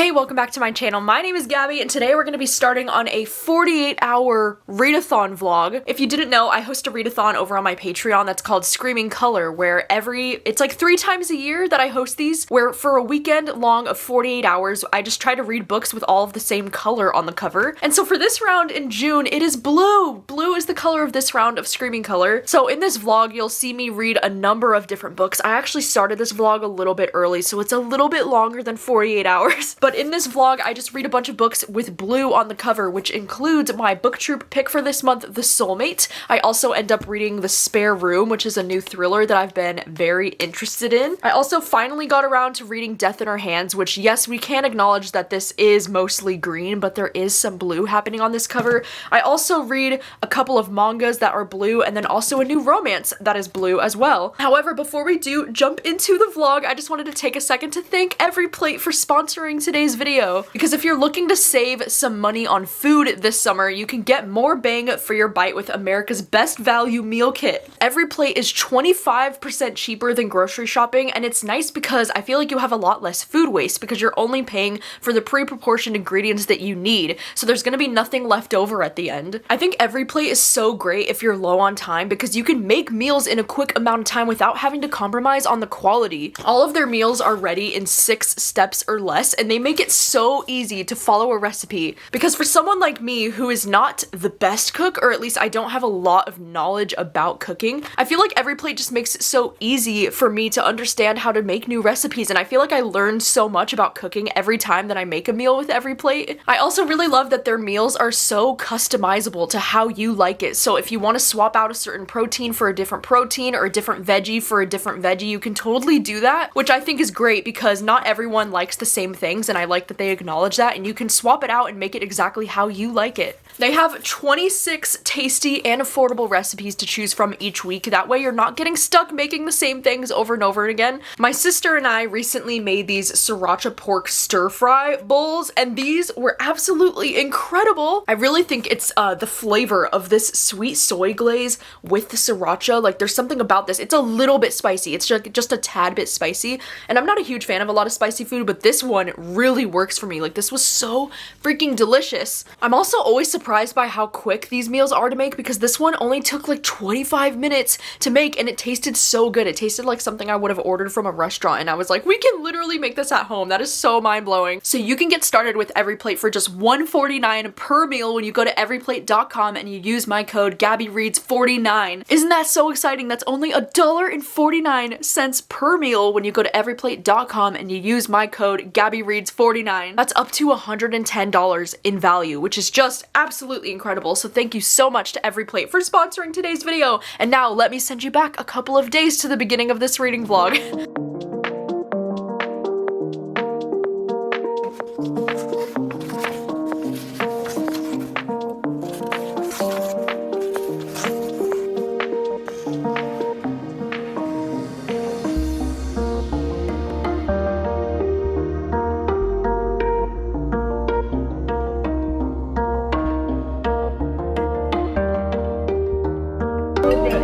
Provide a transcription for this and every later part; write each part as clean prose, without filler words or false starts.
Hey, welcome back to my channel. My name is Gabby, and today we're going to be starting on a 48-hour readathon vlog. If you didn't know, I host a readathon over on my Patreon that's called Screaming Color, where it's like 3 times a year that I host these, where for a weekend long of 48 hours, I just try to read books with all of the same color on the cover. And so for this round in June, it is blue. Blue is the color of this round of Screaming Color. So in this vlog, you'll see me read a number of different books. I actually started this vlog a little bit early, so it's a little bit longer than 48 hours. But in this vlog, I just read a bunch of books with blue on the cover, which includes my booktube pick for this month, The Soulmate. I also end up reading The Spare Room, which is a new thriller that I've been very interested in. I also finally got around to reading Death in Her Hands, which, yes, we can acknowledge that this is mostly green, but there is some blue happening on this cover. I also read a couple of mangas that are blue, and then also a new romance that is blue as well. However, before we do jump into the vlog, I just wanted to take a second to thank EveryPlate for sponsoring today's video. Because if you're looking to save some money on food this summer, you can get more bang for your bite with America's best value meal kit. EveryPlate is 25% cheaper than grocery shopping, and it's nice because I feel like you have a lot less food waste because you're only paying for the pre-proportioned ingredients that you need, so there's gonna be nothing left over at the end. I think EveryPlate is so great if you're low on time because you can make meals in a quick amount of time without having to compromise on the quality. All of their meals are ready in 6 steps or less, and they make it so easy to follow a recipe. Because for someone like me who is not the best cook, or at least I don't have a lot of knowledge about cooking, I feel like EveryPlate just makes it so easy for me to understand how to make new recipes, and I feel like I learn so much about cooking every time that I make a meal with EveryPlate. I also really love that their meals are so customizable to how you like it. So if you want to swap out a certain protein for a different protein or a different veggie for a different veggie, you can totally do that, which I think is great because not everyone likes the same things, and I like that they acknowledge that, and you can swap it out and make it exactly how you like it. They have 26 tasty and affordable recipes to choose from each week. That way you're not getting stuck making the same things over and over again. My sister and I recently made these sriracha pork stir-fry bowls, and these were absolutely incredible. I really think it's the flavor of this sweet soy glaze with the sriracha. Like, there's something about this. It's a little bit spicy. It's just a tad bit spicy, and I'm not a huge fan of a lot of spicy food, but this one really works for me. Like, this was so freaking delicious. I'm also always surprised by how quick these meals are to make because this one only took like 25 minutes to make, and it tasted so good. It tasted like something I would have ordered from a restaurant, and I was like, we can literally make this at home. That is so mind-blowing. So you can get started with EveryPlate for just $1.49 per meal when you go to everyplate.com and you use my code gabbyreads49. Isn't that so exciting? That's only $1.49 per meal when you go to everyplate.com and you use my code gabbyreads49. That's up to $110 in value, which is just absolutely incredible. So thank you so much to EveryPlate for sponsoring today's video. And now let me send you back a couple of days to the beginning of this reading vlog.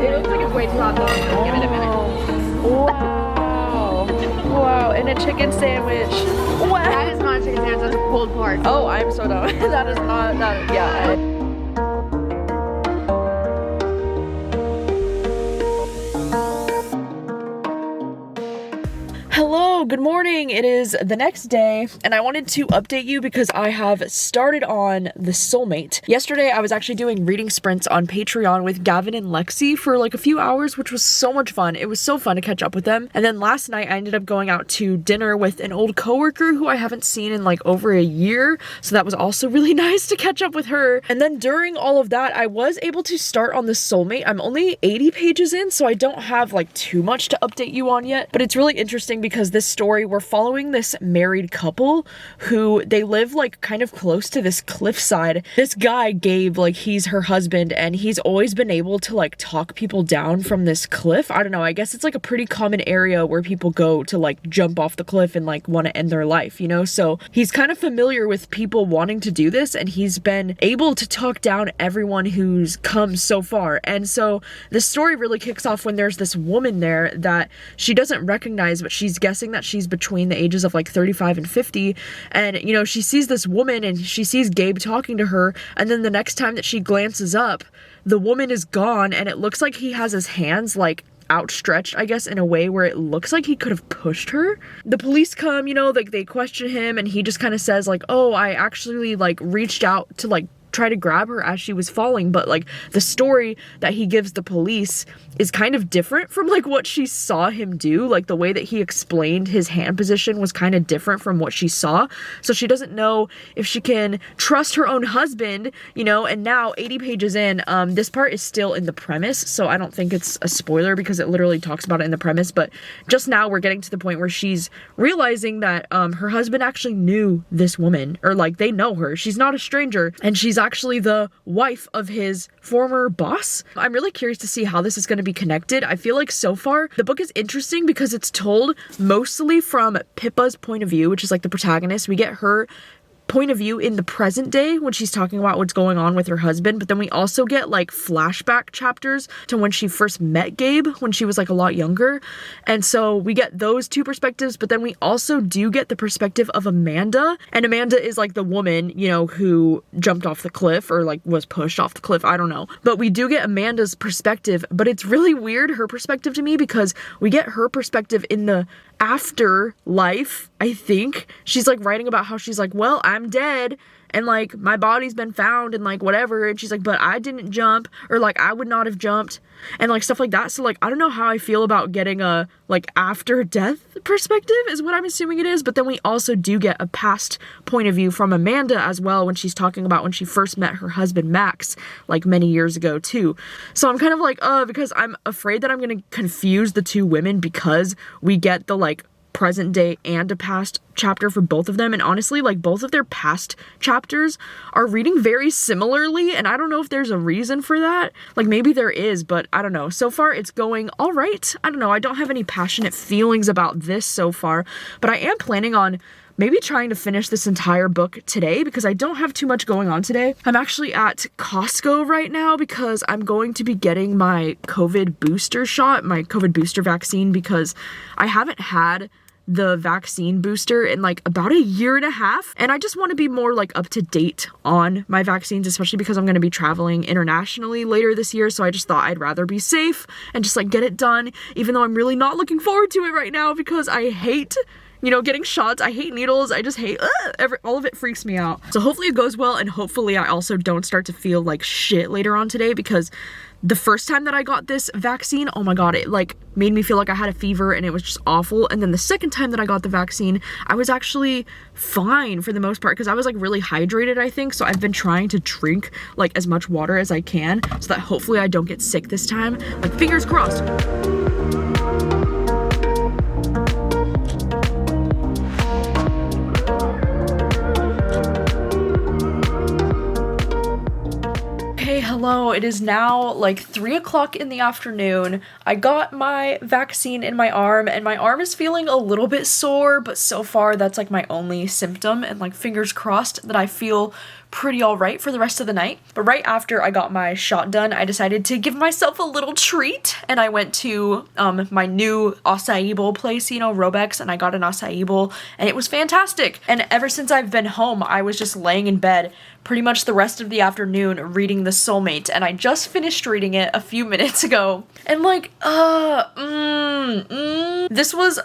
It looks like it's way too hot though. Give it a minute. Wow. Wow, and a chicken sandwich. Wow. That is not a chicken sandwich, that's pulled pork. Oh, I'm so dumb. That is not, yeah. Hello, good morning. It is the next day, and I wanted to update you because I have started on The Soulmate. Yesterday, I was actually doing reading sprints on Patreon with Gavin and Lexi for like a few hours, which was so much fun. It was so fun to catch up with them. And then last night, I ended up going out to dinner with an old coworker who I haven't seen in like over a year, so that was also really nice to catch up with her. And then during all of that, I was able to start on The Soulmate. I'm only 80 pages in, so I don't have like too much to update you on yet, but it's really interesting because this story, we're following this married couple who they live like kind of close to this cliffside. This guy, Gabe, like he's her husband, and he's always been able to like talk people down from this cliff. I don't know, I guess it's like a pretty common area where people go to like jump off the cliff and like want to end their life, you know? So he's kind of familiar with people wanting to do this, and he's been able to talk down everyone who's come so far. And so the story really kicks off when there's this woman there that she doesn't recognize, but she's guessing that that she's between the ages of like 35 and 50, and you know, she sees this woman and she sees Gabe talking to her, and then the next time that she glances up, the woman is gone, and it looks like he has his hands like outstretched, I guess, in a way where it looks like he could have pushed her. The police come, you know, like they question him, and he just kind of says like, oh, I actually like reached out to like try to grab her as she was falling, but like the story that he gives the police is kind of different from like what she saw him do. Like the way that he explained his hand position was kind of different from what she saw, so she doesn't know if she can trust her own husband, you know. And now 80 pages in, this part is still in the premise, so I don't think it's a spoiler because it literally talks about it in the premise, but just now we're getting to the point where she's realizing that her husband actually knew this woman, or like they know her, she's not a stranger, and she's actually the wife of his former boss. I'm really curious to see how this is going to be connected. I feel like so far the book is interesting because it's told mostly from Pippa's point of view, which is like the protagonist. We get her point of view in the present day when she's talking about what's going on with her husband, but then we also get like flashback chapters to when she first met Gabe when she was like a lot younger, and so we get those two perspectives, but then we also do get the perspective of Amanda, and Amanda is like the woman, you know, who jumped off the cliff or like was pushed off the cliff, I don't know, but we do get Amanda's perspective, but it's really weird, her perspective to me, because we get her perspective in the afterlife. I think she's like writing about how she's like, well, I'm dead and like my body's been found and like whatever, and she's like, but I didn't jump, or like I would not have jumped, and like stuff like that. So like I don't know how I feel about getting a like after death perspective is what I'm assuming it is, but then we also do get a past point of view from Amanda as well when she's talking about when she first met her husband Max like many years ago too. So I'm kind of like because I'm afraid that I'm gonna confuse the two women because we get the like present day and a past chapter for both of them, and honestly like both of their past chapters are reading very similarly, and I don't know if there's a reason for that. Like maybe there is, but I don't know. So far it's going all right. I don't know, I don't have any passionate feelings about this so far, but I am planning on maybe trying to finish this entire book today because I don't have too much going on today. I'm actually at Costco right now because I'm going to be getting my COVID booster shot, my COVID booster vaccine, because I haven't had the vaccine booster in like about a year and a half, and I just want to be more like up to date on my vaccines, especially because I'm going to be traveling internationally later this year, so I just thought I'd rather be safe and just like get it done, even though I'm really not looking forward to it right now because I hate, you know, getting shots. I hate needles. I just hate all of it freaks me out. So hopefully it goes well, and hopefully I also don't start to feel like shit later on today, because the first time that I got this vaccine, oh my god, it like made me feel like I had a fever and it was just awful. And then the second time that I got the vaccine, I was actually fine for the most part because I was like really hydrated, I think. So I've been trying to drink like as much water as I can so that hopefully I don't get sick this time. Like fingers crossed. Hello, it is now like 3 o'clock in the afternoon. I got my vaccine in my arm, and my arm is feeling a little bit sore, but so far that's like my only symptom, and like fingers crossed that I feel pretty alright for the rest of the night. But right after I got my shot done, I decided to give myself a little treat, and I went to my new acai bowl place, you know, Robex, and I got an acai bowl, and it was fantastic. And ever since I've been home, I was just laying in bed pretty much the rest of the afternoon reading The Soulmate, and I just finished reading it a few minutes ago, and like, this was,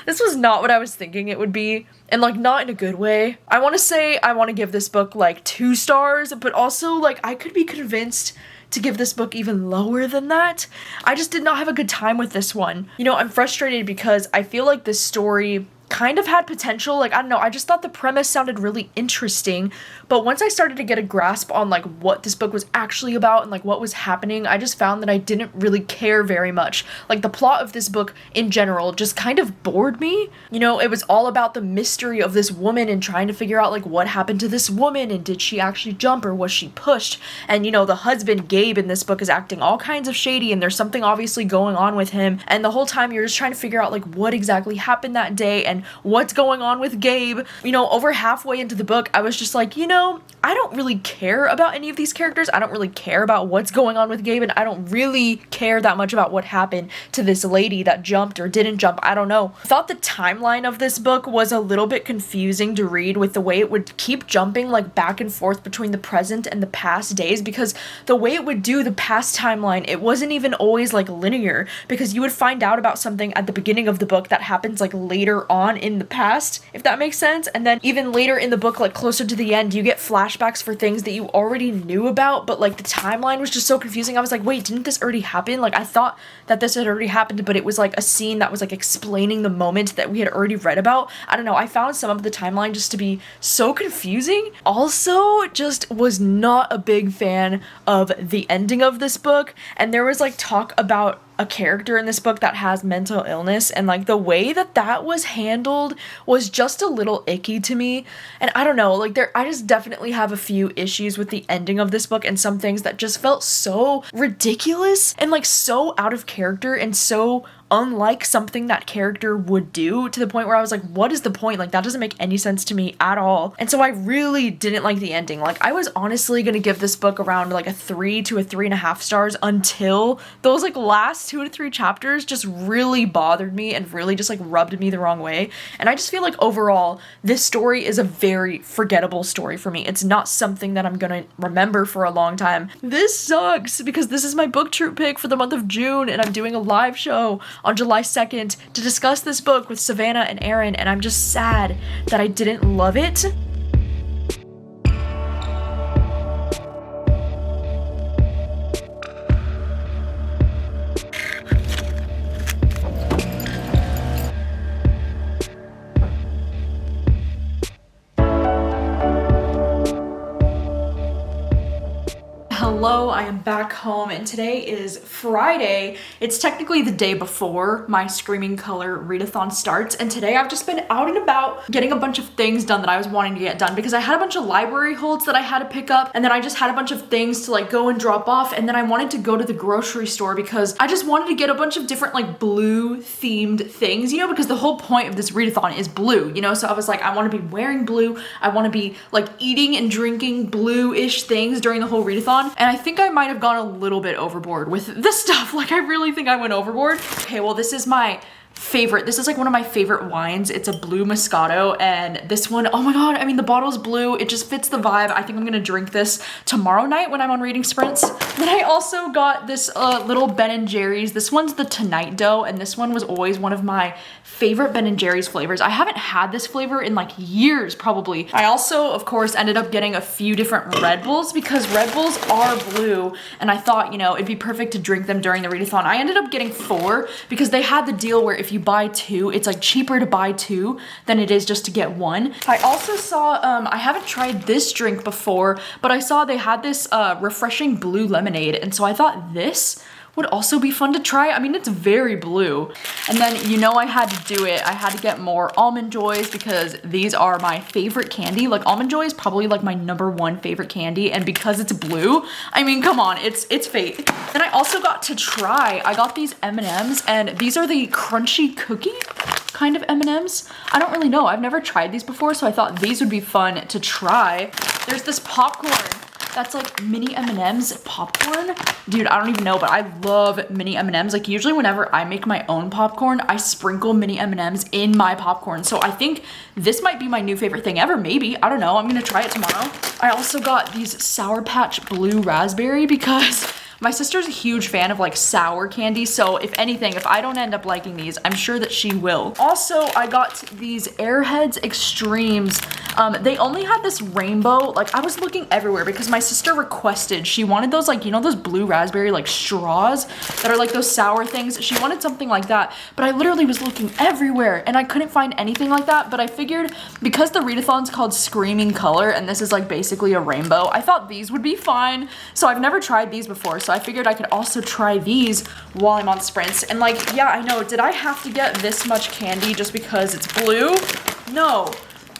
this was not what I was thinking it would be, and like not in a good way. I want to say I want to give this book like 2 stars, but also like I could be convinced to give this book even lower than that. I just did not have a good time with this one. You know, I'm frustrated because I feel like this story kind of had potential. Like, I don't know, I just thought the premise sounded really interesting, but once I started to get a grasp on like what this book was actually about and like what was happening, I just found that I didn't really care very much. Like the plot of this book in general just kind of bored me. You know, it was all about the mystery of this woman and trying to figure out like what happened to this woman, and did she actually jump or was she pushed? And you know, the husband Gabe in this book is acting all kinds of shady, and there's something obviously going on with him, and the whole time you're just trying to figure out like what exactly happened that day, and timeline, what's going on with Gabe. You know, over halfway into the book, I was just like, you know, I don't really care about any of these characters. I don't really care about what's going on with Gabe, and I don't really care that much about what happened to this lady that jumped or didn't jump. I don't know. I thought the timeline of this book was a little bit confusing to read with the way it would keep jumping like back and forth between the present and the past days, because the way it would do the past timeline, it wasn't even always like linear, because you would find out about something at the beginning of the book that happens like later on in the past, if that makes sense. And then even later in the book, like closer to the end, you get flashbacks for things that you already knew about, but like the timeline was just so confusing. I was like, wait, didn't this already happen? Like I thought that this had already happened, but it was like a scene that was like explaining the moment that we had already read about. I don't know, I found some of the timeline just to be so confusing. Also, just was not a big fan of the ending of this book, and there was like talk about a character in this book that has mental illness, and like the way that that was handled was just a little icky to me. And I don't know, like I just definitely have a few issues with the ending of this book, and some things that just felt so ridiculous and like so out of character and so unlike something that character would do, to the point where I was like, what is the point? Like that doesn't make any sense to me at all. And so I really didn't like the ending. Like I was honestly gonna give this book around like a 3 to a 3.5 stars until those like last 2 to 3 chapters just really bothered me and really just like rubbed me the wrong way. And I just feel like overall this story is a very forgettable story for me. It's not something that I'm gonna remember for a long time. This sucks because this is my book troop pick for the month of June, and I'm doing a live show on July 2nd to discuss this book with Savannah and Aaron, and I'm just sad that I didn't love it. Hello, I am back home, and today is Friday. It's technically the day before my Screaming Color readathon starts, and today I've just been out and about getting a bunch of things done that I was wanting to get done, because I had a bunch of library holds that I had to pick up, and then I just had a bunch of things to like go and drop off, and then I wanted to go to the grocery store because I just wanted to get a bunch of different like blue themed things, you know, because the whole point of this readathon is blue, you know. So I was like, I want to be wearing blue, I want to be like eating and drinking blue-ish things during the whole readathon. And I think I might have gone a little bit overboard with this stuff. Like I really think I went overboard. Okay, well this is my favorite. This is like one of my favorite wines. It's a blue Moscato, and this one, oh my god, I mean the bottle's blue. It just fits the vibe. I think I'm gonna drink this tomorrow night when I'm on reading sprints. Then I also got this little Ben & Jerry's. This one's the Tonight Dough, and this one was always one of my favorite Ben & Jerry's flavors. I haven't had this flavor in like years probably. I also, of course, ended up getting a few different Red Bulls because Red Bulls are blue, and I thought, you know, it'd be perfect to drink them during the readathon. I ended up getting 4 because they had the deal where if you buy 2, it's like cheaper to buy 2 than it is just to get 1. I also saw, I haven't tried this drink before, but I saw they had this refreshing blue lemonade, and so I thought this would also be fun to try. I mean, it's very blue. And then, you know, I had to do it. I had to get more Almond Joys because these are my favorite candy. Like Almond Joy is probably like my #1 favorite candy, and because it's blue, I mean, come on, it's fate. Then I also got to try, I got these M&Ms, and these are the crunchy cookie kind of M&Ms. I don't really know. I've never tried these before, so I thought these would be fun to try. There's this popcorn that's like mini M&Ms popcorn. Dude, I don't even know, but I love mini M&Ms. Like usually whenever I make my own popcorn, I sprinkle mini M&Ms in my popcorn. So I think this might be my new favorite thing ever, maybe. I don't know, I'm gonna try it tomorrow. I also got these Sour Patch Blue Raspberry because my sister's a huge fan of like sour candy, so if anything, if I don't end up liking these, I'm sure that she will. Also, I got these Airheads Extremes. They only had this rainbow. Like I was looking everywhere because my sister requested, she wanted those like, you know, those blue raspberry like straws that are like those sour things. She wanted something like that, but I literally was looking everywhere and I couldn't find anything like that. But I figured because the readathon's called Screaming Color and this is like basically a rainbow, I thought these would be fine. So I've never tried these before, so I figured I could also try these while I'm on sprints. And like, yeah, I know, did I have to get this much candy just because it's blue? No,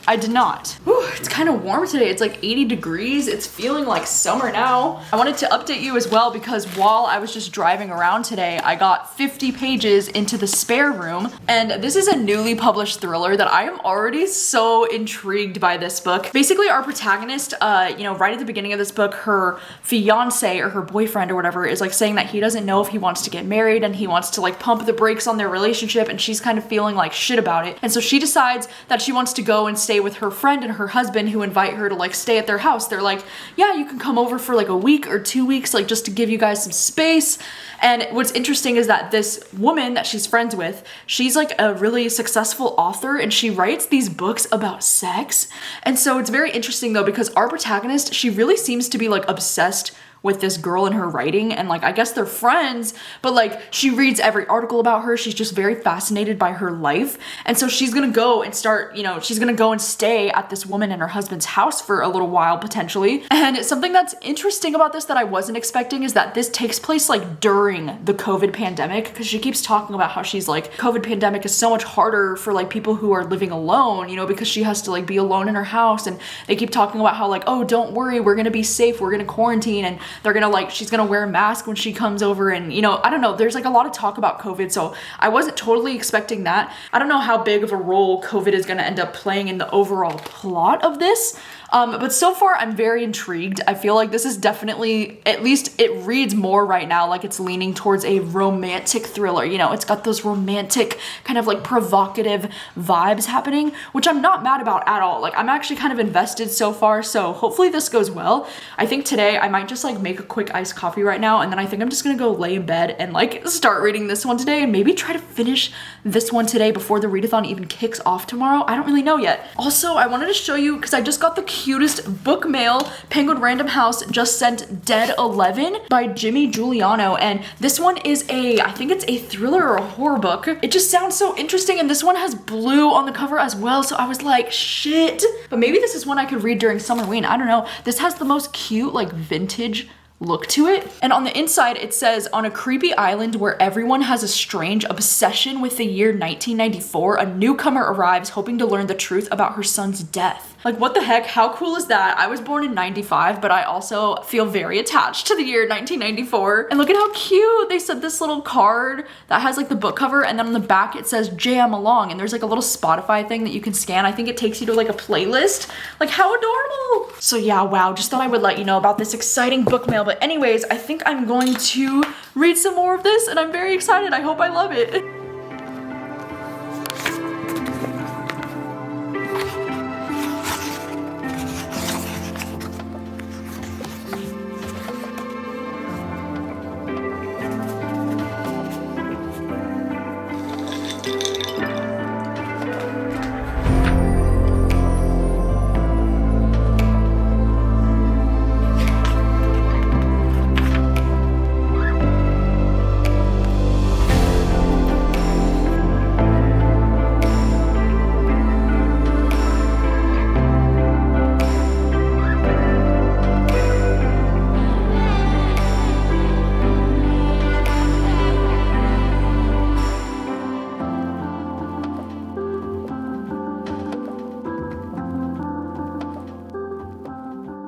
I did not. Whew. it's kind of warm today. It's like 80 degrees. It's feeling like summer now. I wanted to update you as well because while I was just driving around today, I got 50 pages into the spare room. And this is a newly published thriller that I am already so intrigued by this book. Basically, our protagonist, you know, right at the beginning of this book, her fiance or her boyfriend or whatever is like saying that he doesn't know if he wants to get married and he wants to like pump the brakes on their relationship, and she's kind of feeling like shit about it. And so she decides that she wants to go and stay with her friend and her husband who invite her to like stay at their house. They're like, yeah, you can come over for like a week or 2 weeks, like just to give you guys some space. And what's interesting is that this woman that she's friends with, she's like a really successful author and she writes these books about sex. And so it's very interesting though, because our protagonist, she really seems to be like obsessed with this girl in her writing, and like I guess they're friends, but like she reads every article about her. She's just very fascinated by her life, and so she's gonna go and start, you know, she's gonna go and stay at this woman and her husband's house for a little while potentially. And something that's interesting about this that I wasn't expecting is that this takes place like during the COVID pandemic, because she keeps talking about how she's like, COVID pandemic is so much harder for like people who are living alone, you know, because she has to like be alone in her house, and they keep talking about how like, oh, don't worry, we're gonna be safe, we're gonna quarantine, and they're gonna like, she's gonna wear a mask when she comes over, and you know, I don't know, there's like a lot of talk about COVID, so I wasn't totally expecting that. I don't know how big of a role COVID is gonna end up playing in the overall plot of this, but so far I'm very intrigued. I feel like this is definitely, at least it reads more right now like it's leaning towards a romantic thriller, you know, it's got those romantic kind of like provocative vibes happening, which I'm not mad about at all. Like I'm actually kind of invested so far, so hopefully this goes well. I think today I might just like make a quick iced coffee right now, and then I think I'm just gonna go lay in bed and like start reading this one today, and maybe try to finish this one today before the readathon even kicks off tomorrow. I don't really know yet. Also, I wanted to show you, because I just got the cutest book mail. Penguin Random House just sent Dead 11 by Jimmy Giuliano, and this one is I think it's a thriller or a horror book. It just sounds so interesting, and this one has blue on the cover as well, so I was like, shit. But maybe this is one I could read during Summerween, I don't know. This has the most cute like vintage look to it. And on the inside it says, on a creepy island where everyone has a strange obsession with the year 1994, a newcomer arrives hoping to learn the truth about her son's death. Like what the heck, how cool is that? I was born in 95, but I also feel very attached to the year 1994. And look at how cute, they sent this little card that has like the book cover, and then on the back it says jam along, and there's like a little Spotify thing that you can scan. I think it takes you to like a playlist. Like how adorable. So yeah, wow, just thought I would let you know about this exciting book mail. But anyways, I think I'm going to read some more of this, and I'm very excited. I hope I love it.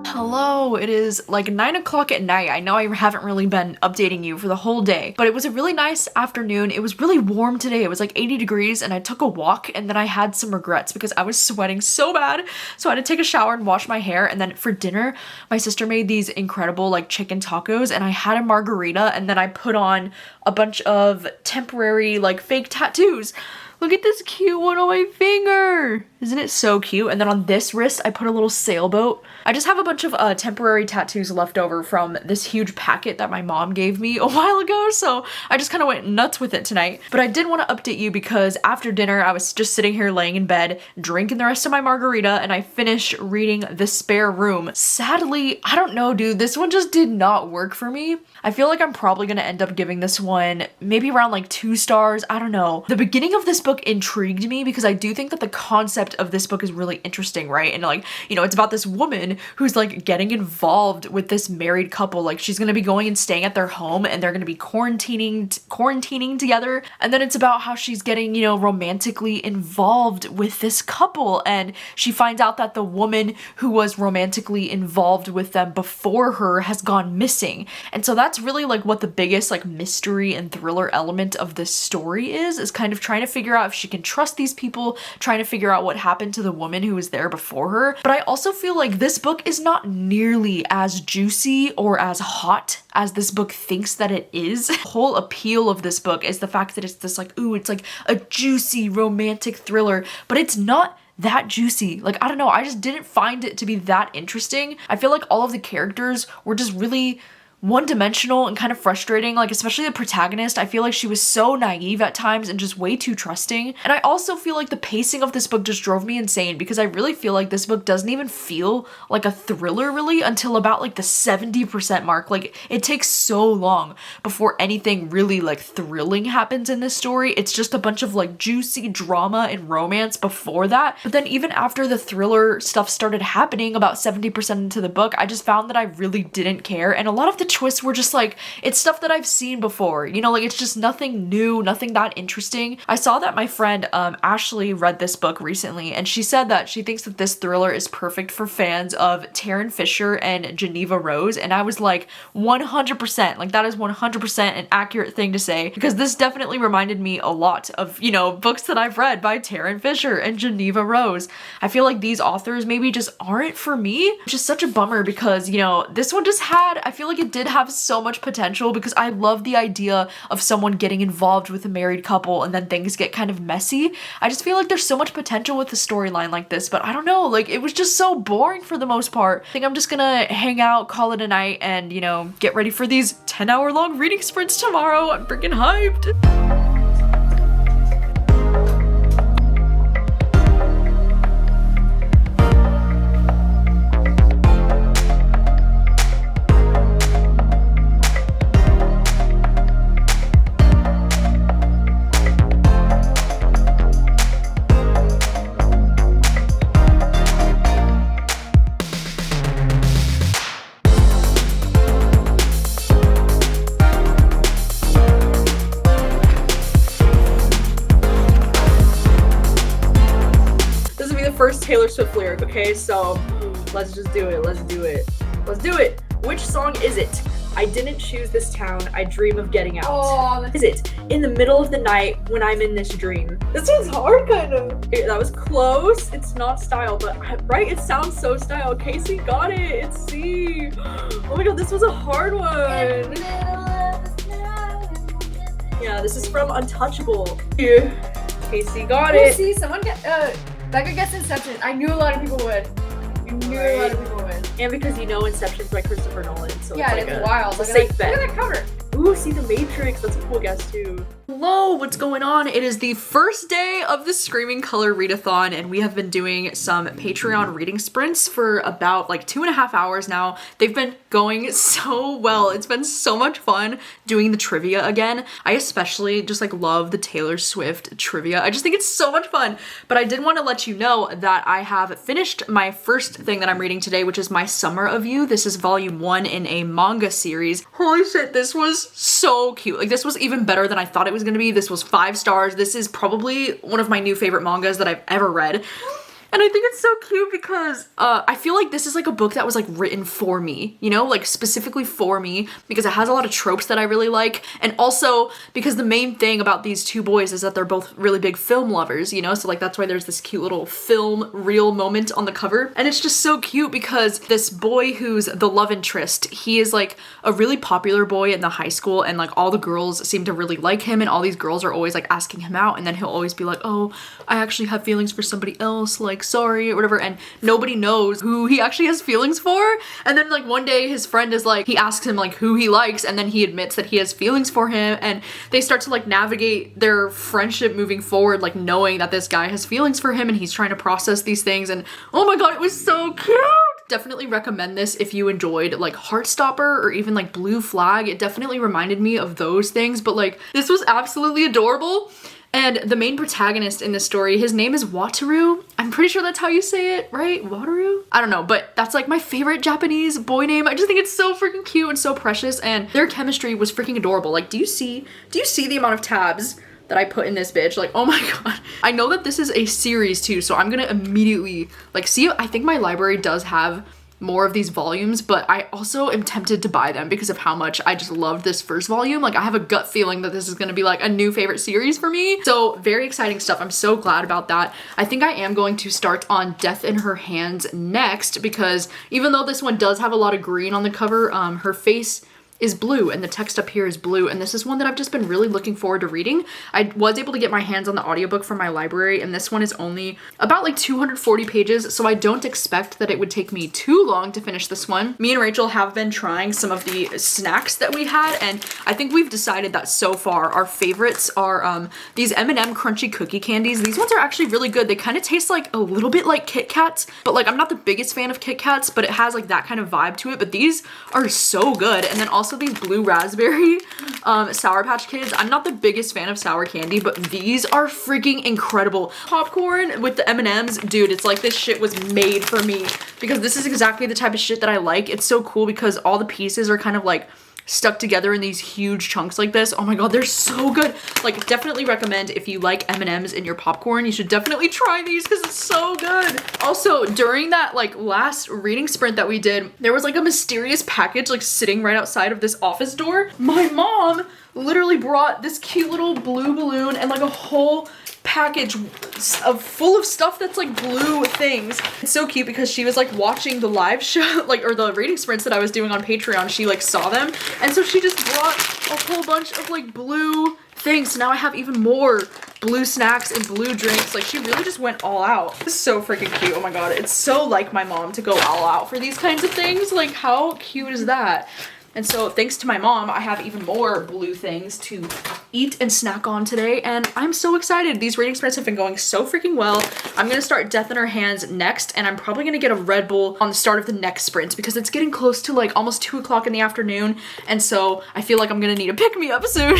Hello, it is like 9 o'clock at night. I know I haven't really been updating you for the whole day, but it was a really nice afternoon. It was really warm today. It was like 80 degrees, and I took a walk, and then I had some regrets because I was sweating so bad. So I had to take a shower and wash my hair, and then for dinner, my sister made these incredible like chicken tacos, and I had a margarita, and then I put on a bunch of temporary like fake tattoos. Look at this cute one on my finger. Isn't it so cute? And then on this wrist, I put a little sailboat. I just have a bunch of temporary tattoos left over from this huge packet that my mom gave me a while ago, so I just kind of went nuts with it tonight. But I did want to update you because after dinner, I was just sitting here laying in bed, drinking the rest of my margarita, and I finished reading The Spare Room. Sadly, I don't know, dude, this one just did not work for me. I feel like I'm probably gonna end up giving this one maybe around like 2 stars. I don't know. The beginning of this book intrigued me because I do think that the concept of this book is really interesting, right? And like, you know, it's about this woman who's like getting involved with this married couple. Like she's gonna be going and staying at their home and they're gonna be quarantining together. And then it's about how she's getting, you know, romantically involved with this couple, and she finds out that the woman who was romantically involved with them before her has gone missing. And so that's really like what the biggest like mystery and thriller element of this story is kind of trying to figure out if she can trust these people, trying to figure out what happened to the woman who was there before her. But I also feel like this book is not nearly as juicy or as hot as this book thinks that it is. The whole appeal of this book is the fact that it's this like, ooh, it's like a juicy romantic thriller, but it's not that juicy. Like, I don't know, I just didn't find it to be that interesting. I feel like all of the characters were just really one-dimensional and kind of frustrating, like especially the protagonist. I feel like she was so naive at times and just way too trusting. And I also feel like the pacing of this book just drove me insane because I really feel like this book doesn't even feel like a thriller really until about like the 70% mark. Like it takes so long before anything really like thrilling happens in this story. It's just a bunch of like juicy drama and romance before that. But then even after the thriller stuff started happening about 70% into the book, I just found that I really didn't care. And a lot of the twists were just like, it's stuff that I've seen before, you know, like it's just nothing new, nothing that interesting. I saw that my friend Ashley read this book recently, and she said that she thinks that this thriller is perfect for fans of Taryn Fisher and Geneva Rose, and I was like 100%, like that is 100% an accurate thing to say, because this definitely reminded me a lot of, you know, books that I've read by Taryn Fisher and Geneva Rose. I feel like these authors maybe just aren't for me, which is such a bummer because, you know, this one just had, I feel like it did have so much potential because I love the idea of someone getting involved with a married couple and then things get kind of messy. I just feel like there's so much potential with a storyline like this, but I don't know, like it was just so boring for the most part. I think I'm just gonna hang out, call it a night, and, you know, get ready for these 10-hour long reading sprints tomorrow. I'm freaking hyped. First Taylor Swift lyric, okay? So let's just do it. Let's do it. Let's do it. Which song is it? I didn't choose this town. I dream of getting out. Oh, is it in the middle of the night when I'm in this dream? This one's hard, kind of. Okay, that was close. It's not style, but right? It sounds so style. Casey got it. It's C. Oh my god, this was a hard one. Yeah, this is from Untouchable. Yeah. Casey got it. See, someone get Becca gets Inception. I knew a lot of people would. A lot of people would. And because you know Inception's by Christopher Nolan, so yeah, it's like wild. It's a safe bet. Look at that cover. Ooh, see The Matrix. That's a cool guess too. Hello, what's going on? It is the first day of the Screaming Color readathon, and we have been doing some Patreon reading sprints for about like 2.5 hours now. They've been going so well. It's been so much fun doing the trivia again. I especially just like love the Taylor Swift trivia. I just think it's so much fun. But I did want to let you know that I have finished my first thing that I'm reading today, which is My Summer of You. This is volume 1 in a manga series. Holy shit, this was so cute. Like this was even better than I thought it was gonna be. This was 5 stars. This is probably one of my new favorite mangas that I've ever read. And I think it's so cute because I feel like this is like a book that was like written for me, you know, like specifically for me, because it has a lot of tropes that I really like. And also because the main thing about these two boys is that they're both really big film lovers, you know, so like that's why there's this cute little film reel moment on the cover. And it's just so cute because this boy who's the love interest, he is like a really popular boy in the high school, and like all the girls seem to really like him, and all these girls are always like asking him out, and then he'll always be like, oh, I actually have feelings for somebody else, like sorry or whatever, and nobody knows who he actually has feelings for. And then like one day his friend is like, he asks him like who he likes, and then he admits that he has feelings for him, and they start to like navigate their friendship moving forward, like knowing that this guy has feelings for him and he's trying to process these things. And oh my god, it was so cute. Definitely recommend this if you enjoyed like Heartstopper or even like Blue Flag. It definitely reminded me of those things, but like this was absolutely adorable. And the main protagonist in this story, his name is Wataru. I'm pretty sure that's how you say it, right? Wataru? I don't know, but that's like my favorite Japanese boy name. I just think it's so freaking cute and so precious, and their chemistry was freaking adorable. Like, do you see the amount of tabs that I put in this bitch? Like, oh my god. I know that this is a series too, so I'm gonna immediately like see. I think my library does have more of these volumes, but I also am tempted to buy them because of how much I just loved this first volume. Like, I have a gut feeling that this is gonna be like a new favorite series for me. So very exciting stuff. I'm so glad about that. I think I am going to start on Death in Her Hands next, because even though this one does have a lot of green on the cover, her face is blue and the text up here is blue, and this is one that I've just been really looking forward to reading. I was able to get my hands on the audiobook from my library, and this one is only about like 240 pages, so I don't expect that it would take me too long to finish this one. Me and Rachel have been trying some of the snacks that we had, and I think we've decided that so far our favorites are these M&M crunchy cookie candies. These ones are actually really good. They kind of taste like a little bit like Kit Kats, but like I'm not the biggest fan of Kit Kats, but it has like that kind of vibe to it. But these are so good. And then also these blue raspberry Sour Patch Kids. I'm not the biggest fan of sour candy, but these are freaking incredible. Popcorn with the M&Ms, dude, it's like this shit was made for me, because this is exactly the type of shit that I like. It's so cool because all the pieces are kind of like stuck together in these huge chunks like this. Oh my god, they're so good. Like, definitely recommend if you like M&Ms in your popcorn, you should definitely try these because it's so good. Also, during that like last reading sprint that we did, there was like a mysterious package like sitting right outside of this office door. My mom literally brought this cute little blue balloon and like a whole package full of stuff that's like blue things. It's so cute because she was like watching the live show, like, or the reading sprints that I was doing on Patreon. She like saw them, and so she just brought a whole bunch of like blue things. So now I have even more blue snacks and blue drinks. Like, she really just went all out. It's so freaking cute. Oh my god, it's so like my mom to go all out for these kinds of things. Like, how cute is that? And so thanks to my mom, I have even more blue things to eat and snack on today, and I'm so excited. These reading sprints have been going so freaking well. I'm gonna start Death in Her Hands next, and I'm probably gonna get a Red Bull on the start of the next sprint because it's getting close to like almost 2 o'clock in the afternoon, and so I feel like I'm gonna need a pick-me-up soon.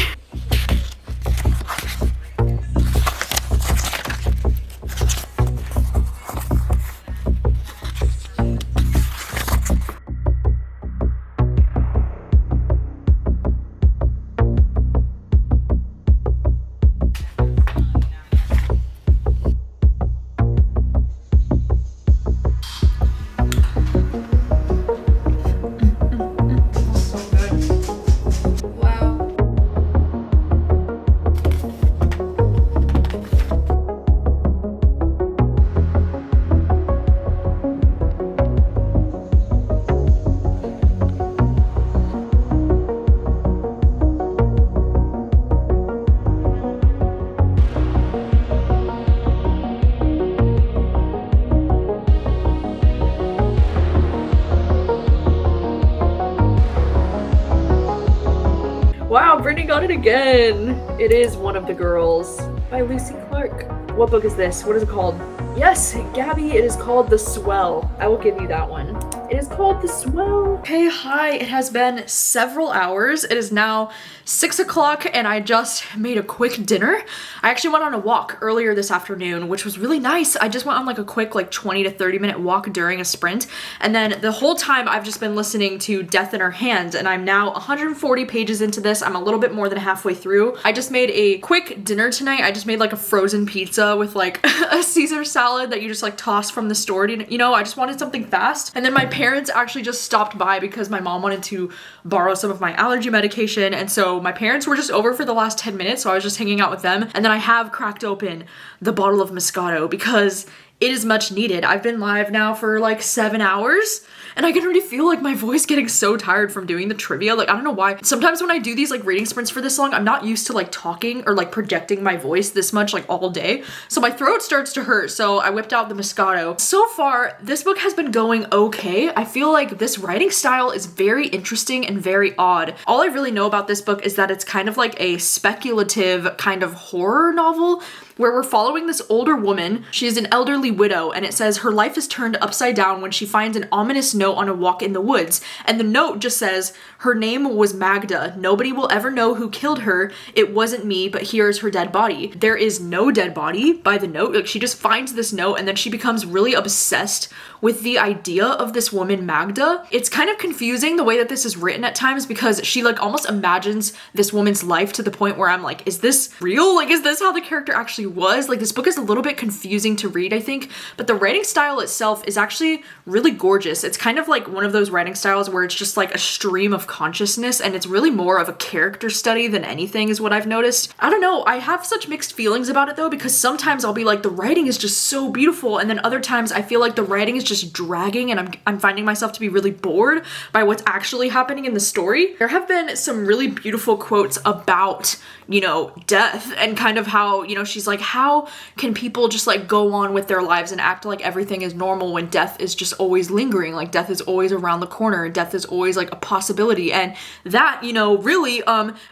Wow, Brittany got it again. It is One of the Girls by Lucy Clark. What book is this? What is it called? Yes, Gabby, it is called The Swell. I will give you that one. It is called The Swell. Hey, hi, it has been several hours. It is now 6 o'clock and I just made a quick dinner. I actually went on a walk earlier this afternoon, which was really nice. I just went on like a quick like 20 to 30 minute walk during a sprint. And then the whole time I've just been listening to Death in Her Hands, and I'm now 140 pages into this. I'm a little bit more than halfway through. I just made a quick dinner tonight. I just made like a frozen pizza with like a Caesar salad that you just like toss from the store. You know, I just wanted something fast. And then my parents actually just stopped by because my mom wanted to borrow some of my allergy medication, and so my parents were just over for the last 10 minutes, so I was just hanging out with them. And then I have cracked open the bottle of Moscato because it is much needed. I've been live now for like 7 hours, and I can already feel like my voice getting so tired from doing the trivia. Like, I don't know why. Sometimes when I do these like reading sprints for this long, I'm not used to like talking or like projecting my voice this much like all day. So my throat starts to hurt. So I whipped out the Moscato. So far, this book has been going okay. I feel like this writing style is very interesting and very odd. All I really know about this book is that it's kind of like a speculative kind of horror novel. where we're following this older woman. She is an elderly widow, and it says her life is turned upside down when she finds an ominous note on a walk in the woods. And the note just says, her name was Magda. Nobody will ever know who killed her. It wasn't me, but here's her dead body. There is no dead body by the note. Like, she just finds this note and then she becomes really obsessed with the idea of this woman Magda. It's kind of confusing the way that this is written at times, because she like almost imagines this woman's life to the point where I'm like, is this real? Like, is this how the character actually was? Like, this book is a little bit confusing to read, I think, but the writing style itself is actually really gorgeous. It's kind of like one of those writing styles where it's just like a stream of consciousness, and it's really more of a character study than anything, is what I've noticed. I don't know, I have such mixed feelings about it though, because sometimes I'll be like, the writing is just so beautiful, and then other times I feel like the writing is just dragging and I'm finding myself to be really bored by what's actually happening in the story. There have been some really beautiful quotes about, you know, death and kind of how, you know, she's like, how can people just like go on with their lives and act like everything is normal when death is just always lingering, like death is always around the corner, death is always like a possibility. And that, you know, really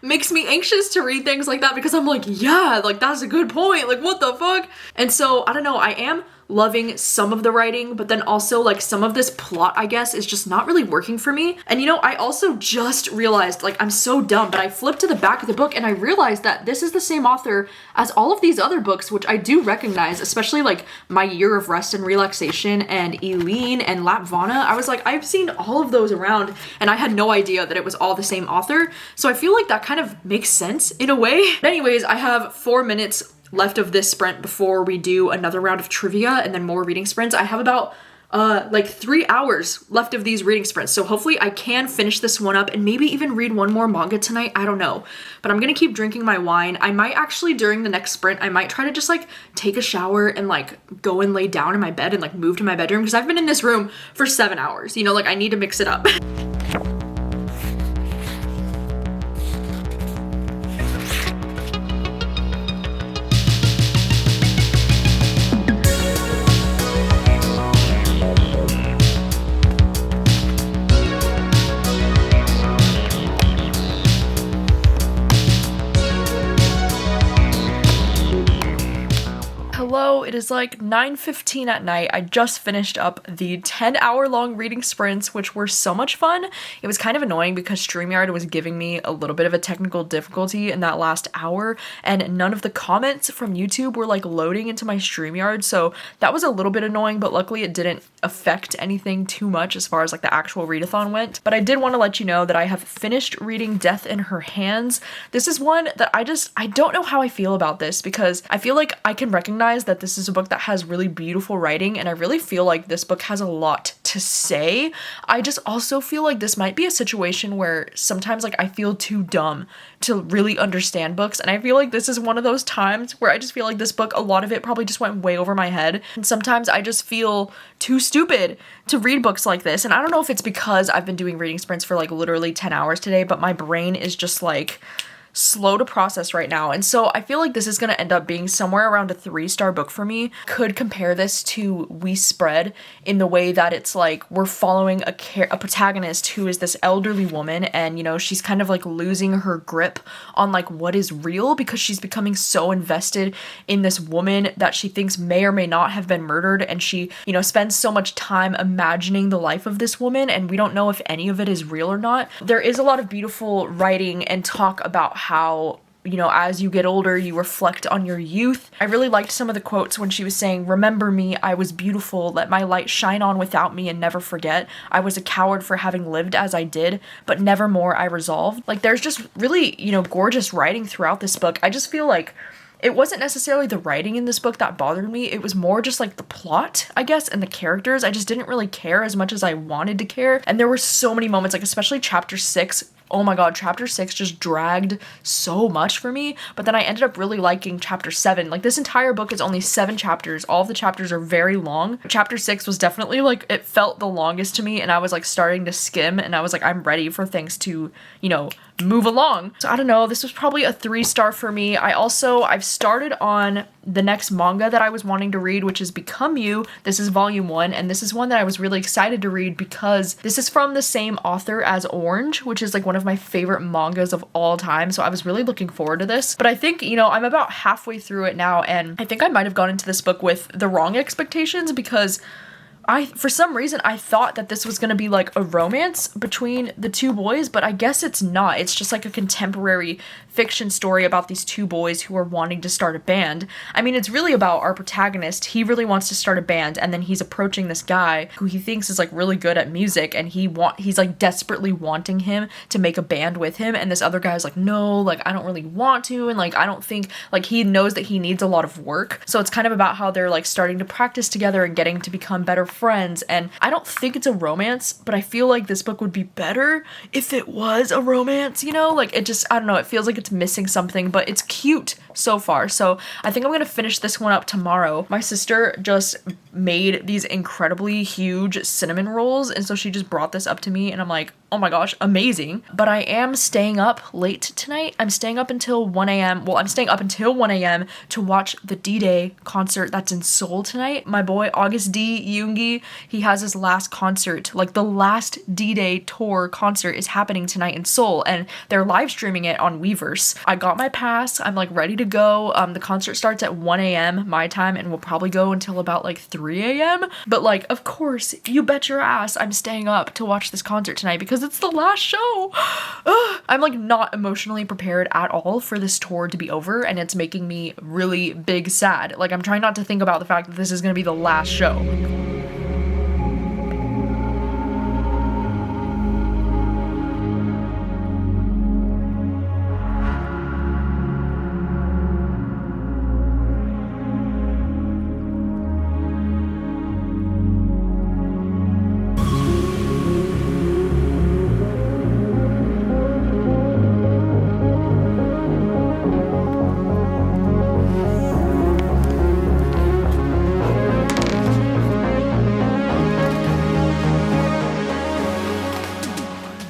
makes me anxious to read things like that, because I'm like, yeah, like that's a good point, like what the fuck. And so I don't know, I am loving some of the writing, but then also like some of this plot, I guess, is just not really working for me. And you know, I also just realized, like, I'm so dumb, but I flipped to the back of the book and I realized that this is the same author as all of these other books, which I do recognize, especially like My Year of Rest and Relaxation and Eileen and Lapvana. I was like, I've seen all of those around and I had no idea that it was all the same author. So I feel like that kind of makes sense in a way. But anyways, I have 4 minutes left of this sprint before we do another round of trivia and then more reading sprints. I have about like 3 hours left of these reading sprints, so hopefully I can finish this one up and maybe even read one more manga tonight. I don't know, but I'm gonna keep drinking my wine. I might actually, during the next sprint, I might try to just like take a shower and like go and lay down in my bed and like move to my bedroom, because I've been in this room for 7 hours, you know, like I need to mix it up. Hello, it is like 9:15 at night. I just finished up the 10-hour long reading sprints, which were so much fun. It was kind of annoying because StreamYard was giving me a little bit of a technical difficulty in that last hour, and none of the comments from YouTube were like loading into my StreamYard, so that was a little bit annoying, but luckily it didn't affect anything too much as far as like the actual readathon went. But I did want to let you know that I have finished reading Death in Her Hands. This is one that I don't know how I feel about this, because I feel like I can recognize that this is a book that has really beautiful writing, and I really feel like this book has a lot to say. I just also feel like this might be a situation where sometimes like I feel too dumb to really understand books, and I feel like this is one of those times where I just feel like this book, a lot of it probably just went way over my head, and sometimes I just feel too stupid to read books like this. And I don't know if it's because I've been doing reading sprints for like literally 10 hours today, but my brain is just like slow to process right now. And so I feel like this is going to end up being somewhere around a 3-star book for me. Could compare this to We Spread in the way that it's like we're following a protagonist who is this elderly woman, and you know, she's kind of like losing her grip on like what is real, because she's becoming so invested in this woman that she thinks may or may not have been murdered, and she, you know, spends so much time imagining the life of this woman, and we don't know if any of it is real or not. There is a lot of beautiful writing and talk about how, you know, as you get older, you reflect on your youth. I really liked some of the quotes when she was saying, "Remember me, I was beautiful, let my light shine on without me and never forget. I was a coward for having lived as I did, but never more I resolved." Like, there's just really, you know, gorgeous writing throughout this book. I just feel like it wasn't necessarily the writing in this book that bothered me. It was more just like the plot, I guess, and the characters. I just didn't really care as much as I wanted to care. And there were so many moments, like especially chapter 6. Oh my god, chapter 6 just dragged so much for me, but then I ended up really liking chapter 7. Like, this entire book is only 7 chapters. All of the chapters are very long. Chapter 6 was definitely like, it felt the longest to me, and I was like starting to skim, and I was like, I'm ready for things to, you know, move along. So I don't know, this was probably a 3-star for me. I've started on the next manga that I was wanting to read, which is Become You. This is volume 1, and this is one that I was really excited to read because this is from the same author as Orange, which is like one of my favorite mangas of all time. So I was really looking forward to this. But I think, you know, I'm about halfway through it now, and I think I might have gone into this book with the wrong expectations because for some reason, I thought that this was gonna be like a romance between the two boys, but I guess it's not. It's just like a contemporary fiction story about these two boys who are wanting to start a band. I mean, it's really about our protagonist. He really wants to start a band, and then he's approaching this guy who he thinks is like really good at music, and he's like desperately wanting him to make a band with him, and this other guy's like, no, like I don't really want to, and like I don't think, like he knows that he needs a lot of work. So it's kind of about how they're like starting to practice together and getting to become better friends. And I don't think it's a romance, but I feel like this book would be better if it was a romance, you know? Like it just, I don't know, it feels like it's missing something, but it's cute so far. So I think I'm gonna finish this one up tomorrow. My sister just made these incredibly huge cinnamon rolls, and so she just brought this up to me, and I'm like, oh my gosh, amazing. But I am staying up late tonight. I'm staying up until 1 a.m. Well, I'm staying up until 1 a.m. to watch the D-Day concert that's in Seoul tonight. My boy, August D. Yoongi, he has his last concert. Like the last D-Day tour concert is happening tonight in Seoul, and they're live streaming it on Weverse. I got my pass. I'm like ready to go. The concert starts at 1 a.m. my time and will probably go until about like 3 a.m. But like, of course, you bet your ass I'm staying up to watch this concert tonight because it's the last show. I'm like not emotionally prepared at all for this tour to be over, and it's making me really big sad. Like I'm trying not to think about the fact that this is gonna be the last show.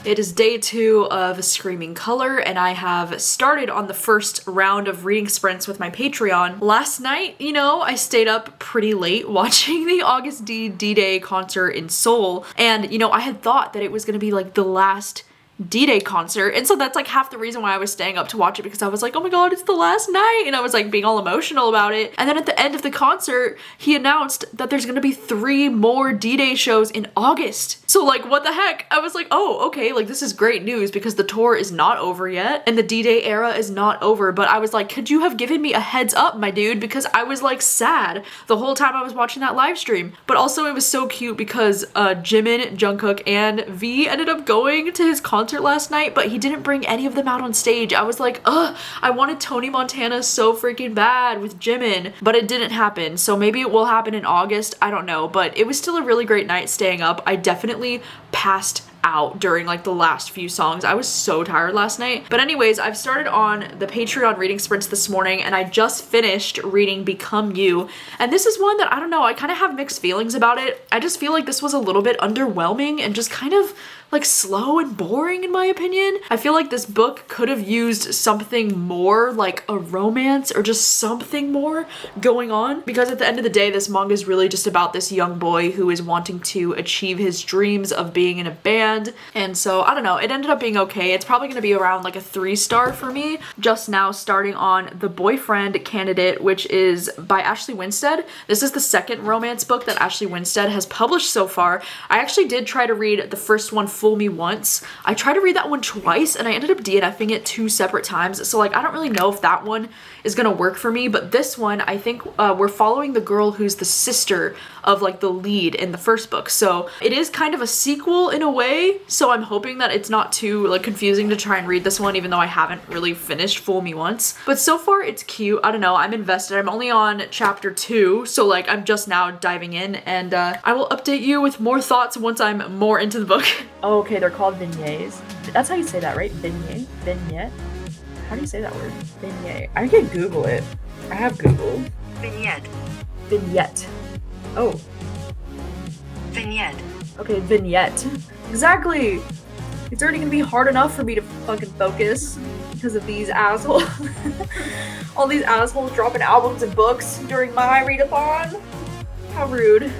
It is day 2 of Screaming Color, and I have started on the first round of reading sprints with my Patreon. Last night, you know, I stayed up pretty late watching the August D-Day concert in Seoul, and, you know, I had thought that it was gonna be like the last D-Day concert, and so that's like half the reason why I was staying up to watch it, because I was like, oh my god, it's the last night, and I was like being all emotional about it. And then at the end of the concert, he announced that there's gonna be 3 more D-Day shows in August. So like, what the heck? I was like, oh, okay, like this is great news because the tour is not over yet and the D-Day era is not over. But I was like, could you have given me a heads up, my dude? Because I was like sad the whole time I was watching that live stream. But also it was so cute because Jimin, Jungkook, and V ended up going to his concert last night, but he didn't bring any of them out on stage. I was like, ugh, I wanted Tony Montana so freaking bad with Jimin, but it didn't happen. So maybe it will happen in August, I don't know, but it was still a really great night staying up. I definitely passed out during like the last few songs. I was so tired last night. But anyways, I've started on the Patreon reading sprints this morning, and I just finished reading Become You. And this is one that, I don't know, I kind of have mixed feelings about it. I just feel like this was a little bit underwhelming and just kind of like slow and boring in my opinion. I feel like this book could have used something more, like a romance or just something more going on, because at the end of the day, this manga is really just about this young boy who is wanting to achieve his dreams of being in a band. And so I don't know, it ended up being okay. It's probably gonna be around like a 3-star for me. Just now starting on The Boyfriend Candidate, which is by Ashley Winstead. This is the second romance book that Ashley Winstead has published so far. I actually did try to read the first one, Fool Me Once. I tried to read that one twice and I ended up DNFing it 2 separate times. So like, I don't really know if that one is gonna work for me, but this one, I think we're following the girl who's the sister of like the lead in the first book. So it is kind of a sequel in a way. So I'm hoping that it's not too like confusing to try and read this one, even though I haven't really finished Fool Me Once. But so far it's cute. I don't know, I'm invested. I'm only on chapter 2. So like, I'm just now diving in, and I will update you with more thoughts once I'm more into the book. Oh, okay, they're called vignettes. That's how you say that, right? Vignette? Vignette? How do you say that word? Vignette. I can Google it. I have Google. Vignette. Vignette. Oh. Vignette. Okay, vignette. Exactly! It's already gonna be hard enough for me to fucking focus because of these assholes. All these assholes dropping albums and books during my readathon. How rude.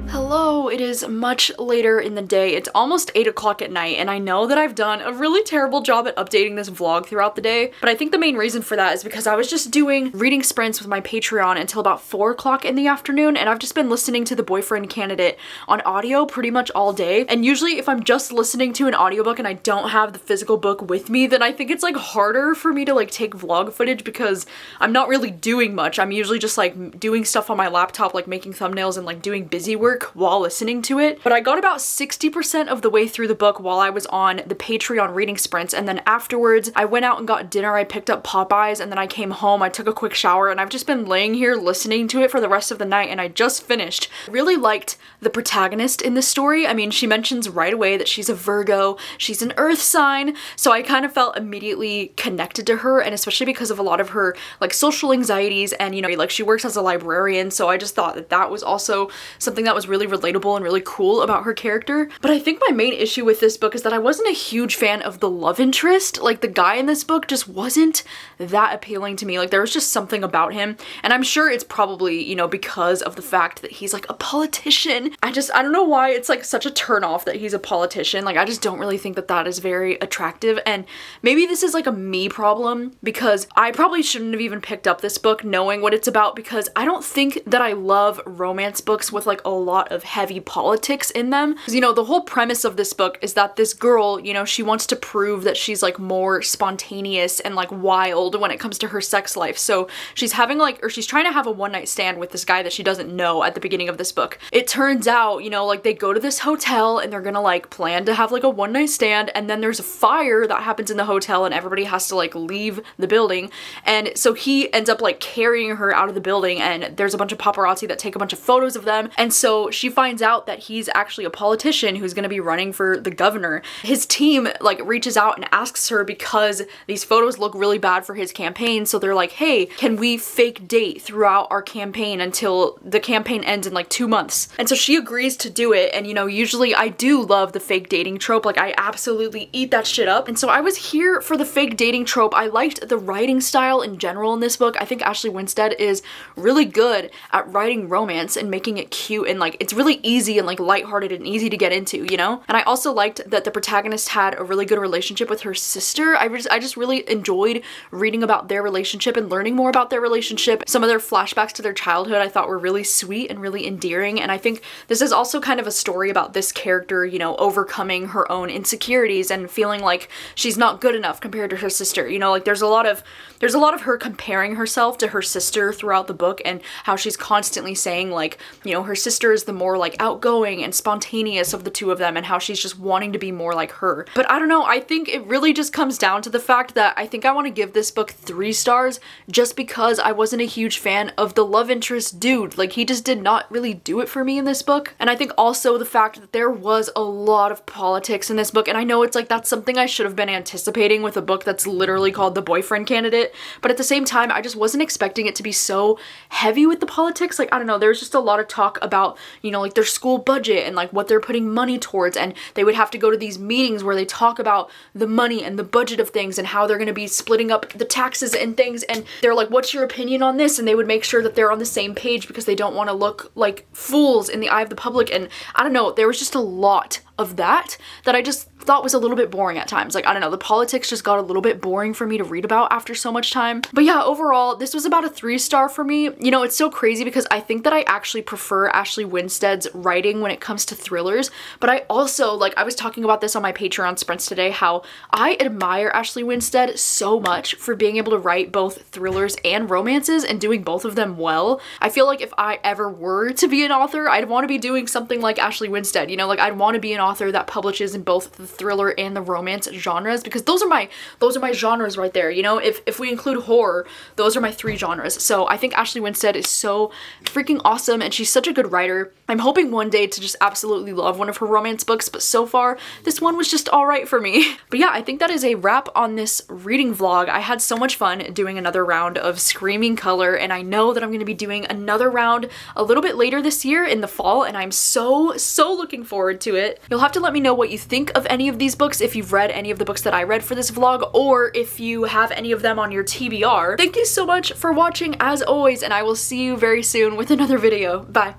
Hello, it is much later in the day. It's almost 8 o'clock at night, and I know that I've done a really terrible job at updating this vlog throughout the day, but I think the main reason for that is because I was just doing reading sprints with my Patreon until about 4 o'clock in the afternoon, and I've just been listening to The Boyfriend Candidate on audio pretty much all day. And usually if I'm just listening to an audiobook and I don't have the physical book with me, then I think it's like harder for me to like take vlog footage because I'm not really doing much. I'm usually just like doing stuff on my laptop, like making thumbnails and like doing busy work while listening to it. But I got about 60% of the way through the book while I was on the Patreon reading sprints, and then afterwards I went out and got dinner. I picked up Popeyes, and then I came home, I took a quick shower, and I've just been laying here listening to it for the rest of the night, and I just finished. I really liked the protagonist in this story. I mean, she mentions right away that she's a Virgo, she's an earth sign, so I kind of felt immediately connected to her, and especially because of a lot of her like social anxieties, and you know, like she works as a librarian, so I just thought that that was also something that was really relatable and really cool about her character. But I think my main issue with this book is that I wasn't a huge fan of the love interest. Like the guy in this book just wasn't that appealing to me. Like there was just something about him, and I'm sure it's probably, you know, because of the fact that he's like a politician. I don't know why it's like such a turn off that he's a politician. Like I just don't really think that that is very attractive, and maybe this is like a me problem because I probably shouldn't have even picked up this book knowing what it's about, because I don't think that I love romance books with like a lot of heavy politics in them. Because, you know, the whole premise of this book is that this girl, you know, she wants to prove that she's like more spontaneous and like wild when it comes to her sex life. So she's having like, or she's trying to have a one-night stand with this guy that she doesn't know at the beginning of this book. It turns out, you know, like they go to this hotel and they're gonna like plan to have like a one-night stand, and then there's a fire that happens in the hotel and everybody has to like leave the building. And so he ends up like carrying her out of the building, and there's a bunch of paparazzi that take a bunch of photos of them. And so she finds out that he's actually a politician who's gonna be running for the governor. His team like reaches out and asks her because these photos look really bad for his campaign, so they're like, hey, can we fake date throughout our campaign until the campaign ends in like 2 months? And so she agrees to do it, and you know, usually I do love the fake dating trope. Like I absolutely eat that shit up, and so I was here for the fake dating trope. I liked the writing style in general in this book. I think Ashley Winstead is really good at writing romance and making it cute, and like it's really easy and like lighthearted and easy to get into, you know? And I also liked that the protagonist had a really good relationship with her sister. I just really enjoyed reading about their relationship and learning more about their relationship. Some of their flashbacks to their childhood I thought were really sweet and really endearing, and I think this is also kind of a story about this character, you know, overcoming her own insecurities and feeling like she's not good enough compared to her sister. You know, like there's a lot of her comparing herself to her sister throughout the book, and how she's constantly saying like, you know, her sister is the more like outgoing and spontaneous of the two of them, and how she's just wanting to be more like her. But I don't know, I think it really just comes down to the fact that I think I want to give this book 3 stars just because I wasn't a huge fan of the love interest dude. Like he just did not really do it for me in this book. And I think also the fact that there was a lot of politics in this book, and I know it's like that's something I should have been anticipating with a book that's literally called The Boyfriend Candidate, but at the same time I just wasn't expecting it to be so heavy with the politics. Like I don't know, there's just a lot of talk about, you know, like their school budget and like what they're putting money towards, and they would have to go to these meetings where they talk about the money and the budget of things and how they're going to be splitting up the taxes and things, and they're like, what's your opinion on this? And they would make sure that they're on the same page because they don't want to look like fools in the eye of the public. And I don't know, there was just a lot of that I just thought was a little bit boring at times. Like, I don't know, the politics just got a little bit boring for me to read about after so much time. But yeah, overall, this was about a 3-star for me. You know, it's so crazy because I think that I actually prefer Ashley Winstead's writing when it comes to thrillers, but I also, like, I was talking about this on my Patreon sprints today, how I admire Ashley Winstead so much for being able to write both thrillers and romances and doing both of them well. I feel like if I ever were to be an author, I'd want to be doing something like Ashley Winstead, you know, like I'd want to be an author author that publishes in both the thriller and the romance genres, because those are my genres right there. You know, if we include horror, those are my 3 genres. So I think Ashley Winstead is so freaking awesome, and she's such a good writer. I'm hoping one day to just absolutely love one of her romance books, but so far this one was just alright for me. But yeah, I think that is a wrap on this reading vlog. I had so much fun doing another round of Screaming Color, and I know that I'm going to be doing another round a little bit later this year in the fall, and I'm so looking forward to it. You'll have to let me know what you think of any of these books, if you've read any of the books that I read for this vlog, or if you have any of them on your TBR. Thank you so much for watching as always, and I will see you very soon with another video. Bye.